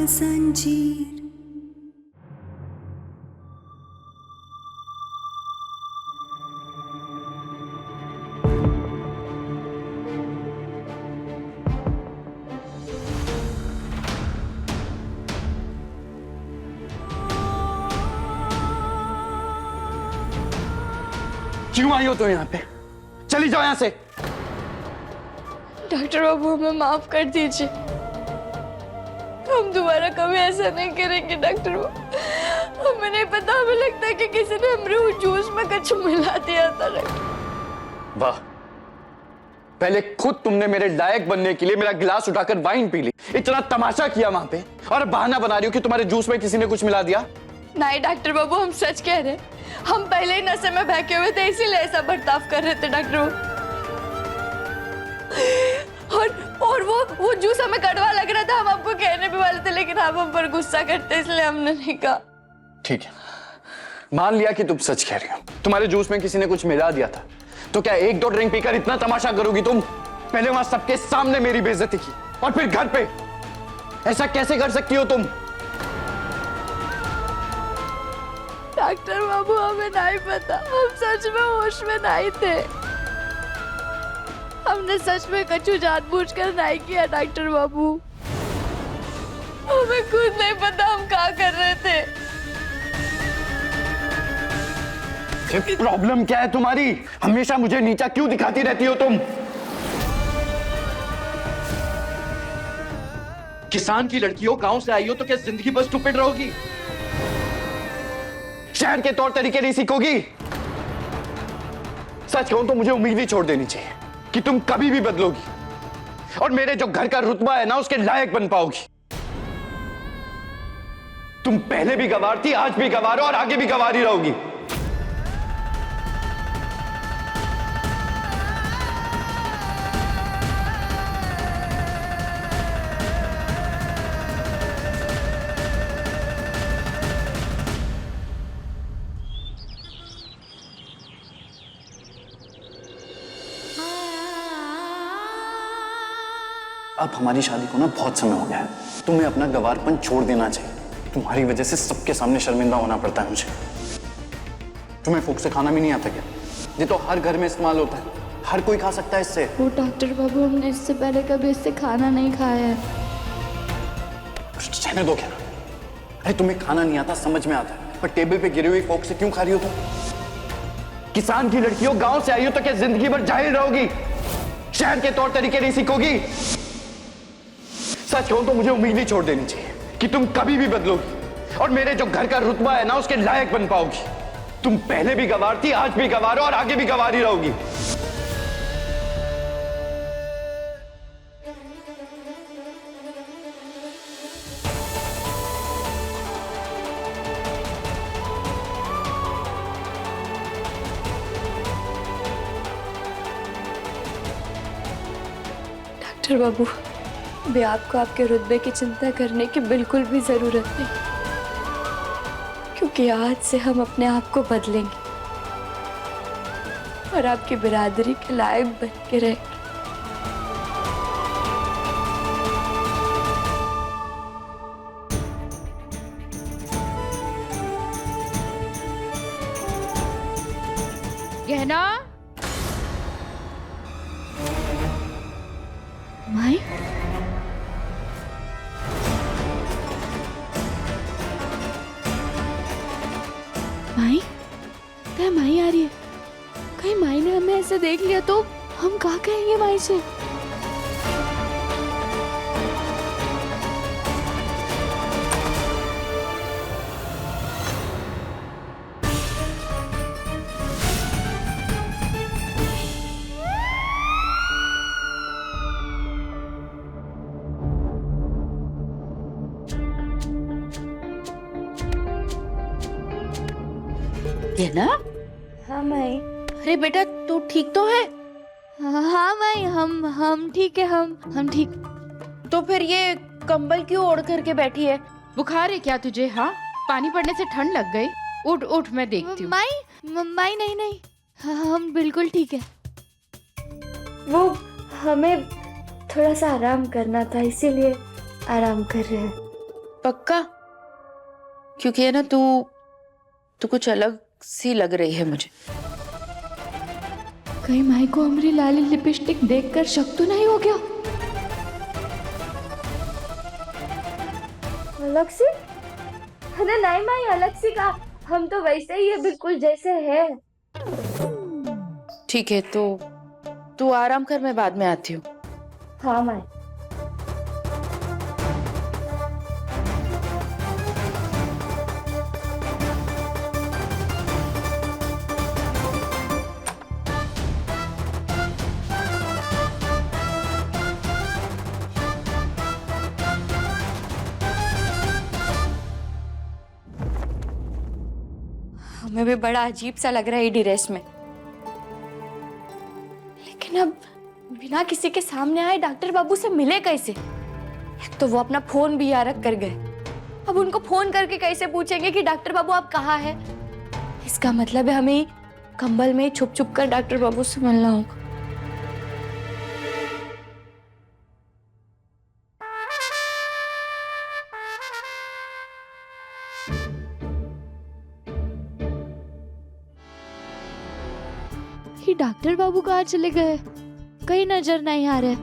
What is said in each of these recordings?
जंजीर। क्यों आई हो तो यहाँ पे? चली जाओ यहाँ से। डॉक्टर बाबू हमें माफ कर दीजिए, हम दोबारा कभी ऐसा नहीं करेंगे। डॉक्टर बाबू हमें नहीं पता, हमें लगता है कि किसी ने हमारे जूस में कुछ मिला दिया था। वाह, पहले खुद तुमने मेरे लायक बनने के लिए मेरा गिलास उठाकर वाइन पी ली, इतना तमाशा किया वहां पे, और बहाना बना रही हो कि तुम्हारे जूस में किसी ने कुछ मिला दिया। नहीं डॉक्टर बाबू, हम सच कह रहे हैं, हम पहले ही नशे में बहके हुए थे, इसीलिए ऐसा बर्ताव कर रहे थे डॉक्टर बाबू। और वो जूस हमें कड़वा लग रहा था, हम आपको कहने भी वाले थे, लेकिन आप हम पर गुस्सा करते इसलिए हमने नहीं कहा। ठीक है, मान लिया कि तुम सच कह रही हो, तुम्हारे जूस में किसी ने कुछ मिला दिया था, तो क्या एक दो ड्रिंक पीकर इतना तमाशा करोगी तुम? पहले वहां सबके सामने मेरी बेइज्जती की और फिर घर पे। ऐसा कैसे कर सकती हो तुम? डॉक्टर बाबू हमें नहीं पता, हम सच में होश में नहीं थे, हमने सच में कछु जानबूझकर नहीं किया। डॉक्टर बाबू हमें खुद नहीं पता हम क्या कर रहे थे। प्रॉब्लम क्या है तुम्हारी? हमेशा मुझे नीचा क्यों दिखाती रहती हो तुम? किसान की लड़की हो, गांव से आई हो, तो क्या जिंदगी बस स्टूपिड रहोगी? शहर के तौर तरीके नहीं सीखोगी? सच कहूं तो मुझे उम्मीद ही छोड़ देनी चाहिए कि तुम कभी भी बदलोगी और मेरे जो घर का रुतबा है ना, उसके लायक बन पाओगी। तुम पहले भी गंवार थी, आज भी गंवार हो और आगे भी गंवार ही रहोगी। अब हमारी शादी को ना बहुत समय हो गया है, तुम्हें अपना गंवारपन छोड़ देना चाहिए। तुम्हारी वजह से सबके सामने शर्मिंदा होना पड़ता है मुझे। तुम्हें फूक से खाना भी नहीं आता क्या? ये तो हर घर में इस्तेमाल होता है, हर कोई खा सकता है इससे। वो डॉक्टर बाबू हमने इससे पहले कभी इससे खाना नहीं खाया है। रहने दो क्या? अरे तुम्हें खाना नहीं आता, समझ में आता है, पर टेबल पे गिरी हुई फोक से क्यों खा रही हो तुम? किसान की लड़की हो, गांव से आई हो, तो क्या जिंदगी भर जाहिल रहोगी? शहर के तौर तरीके नहीं सीखोगी? सच कहूं तो मुझे उम्मीद ही छोड़ देनी चाहिए कि तुम कभी भी बदलोगी और मेरे जो घर का रुतबा है ना, उसके लायक बन पाओगी। तुम पहले भी गंवार थी, आज भी गंवार हो और आगे भी गंवार ही रहोगी। डॉक्टर बाबू अभी आपको आपके रुतबे की चिंता करने की बिल्कुल भी जरूरत नहीं, क्योंकि आज से हम अपने आप को बदलेंगे और आपकी बिरादरी के लायक बन के रहेंगे। गहना माई माई क्या माई आ रही है? कहीं माई ने हमें ऐसे देख लिया तो हम क्या कहेंगे माई से? गहना, हाँ माई। अरे बेटा तू ठीक तो है? हाँ माई, हम ठीक है, हम ठीक। तो फिर ये कंबल क्यों ओढ़ करके बैठी है? बुखार है क्या तुझे? हाँ, पानी पड़ने से ठंड लग गई। उठ उठ, मैं देखती हूँ। माई नहीं, हम बिल्कुल ठीक है। वो हमें थोड़ा सा आराम करना था, इसीलिए आराम कर रहे हैं। पक्का? क्योंकि है ना तू कुछ अलग सी लग रही है मुझे। कहीं माई को हमारी लाली लिपस्टिक देखकर शक तो नहीं हो गया? अलग सी? अरे नहीं माई, अलग सी का हम तो वैसे ही है, बिल्कुल जैसे है। ठीक है, तो तू आराम कर, मैं बाद में आती हूँ। हाँ माई। हमें भी बड़ा अजीब सा लग रहा है ये ड्रेस में, लेकिन अब बिना किसी के सामने आए डॉक्टर बाबू से मिले कैसे? एक तो वो अपना फोन भी यहाँ रख कर गए, अब उनको फोन करके कैसे पूछेंगे कि डॉक्टर बाबू आप कहाँ हैं? इसका मतलब है हमें कंबल में छुप छुप कर डॉक्टर बाबू से मिलना होगा। कि डॉक्टर बाबू कहाँ चले गए? कहीं नजर नहीं आ रहे।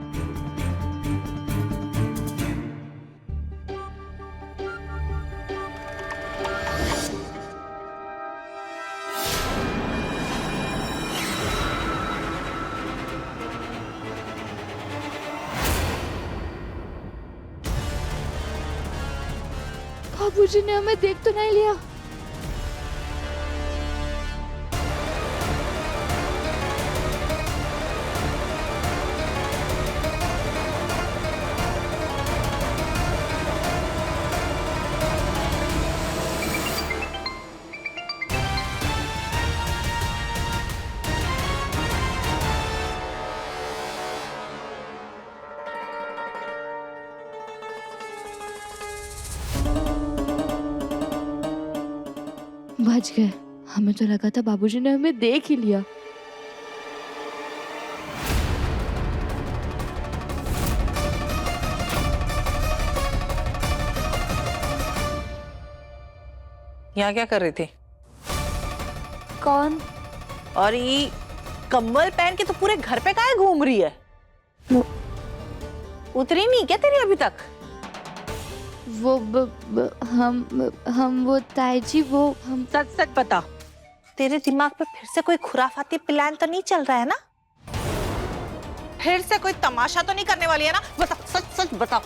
बाबूजी ने हमें देख तो नहीं लिया? बच गए। हमें तो लगा था बाबूजी ने हमें देख ही लिया। यहाँ क्या कर रही थी? कौन? और ये कंबल पहन के तो पूरे घर पे काहे घूम रही है? उतरी नहीं क्या तेरी अभी तक? वो हम वो ताई जी, वो हम सच सच बता, तेरे दिमाग पे फिर से कोई खुराफाती प्लान तो नहीं चल रहा है ना? फिर से कोई तमाशा तो नहीं करने वाली है ना? बता, सच सच बता।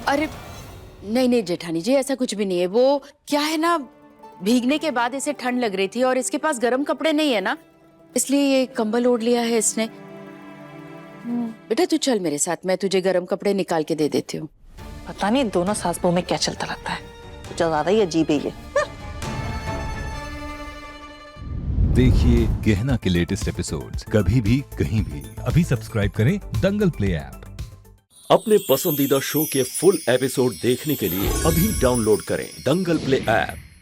अरे नहीं जेठानी जी, ऐसा कुछ भी नहीं है। वो क्या है ना, भीगने के बाद इसे ठंड लग रही थी और इसके पास गर्म कपड़े नहीं है ना, इसलिए ये कंबल ओढ़ लिया है इसने। बेटा तू चल मेरे साथ, मैं तुझे गर्म कपड़े निकाल के दे देती हूँ। पता नहीं दोनों सास बहू में क्या चलता लगता है, कुछ ज्यादा ही अजीब है ये। देखिए गहना के लेटेस्ट एपिसोड्स कभी भी कहीं भी। अभी सब्सक्राइब करें दंगल प्ले ऐप। अपने पसंदीदा शो के फुल एपिसोड देखने के लिए अभी डाउनलोड करें दंगल प्ले ऐप।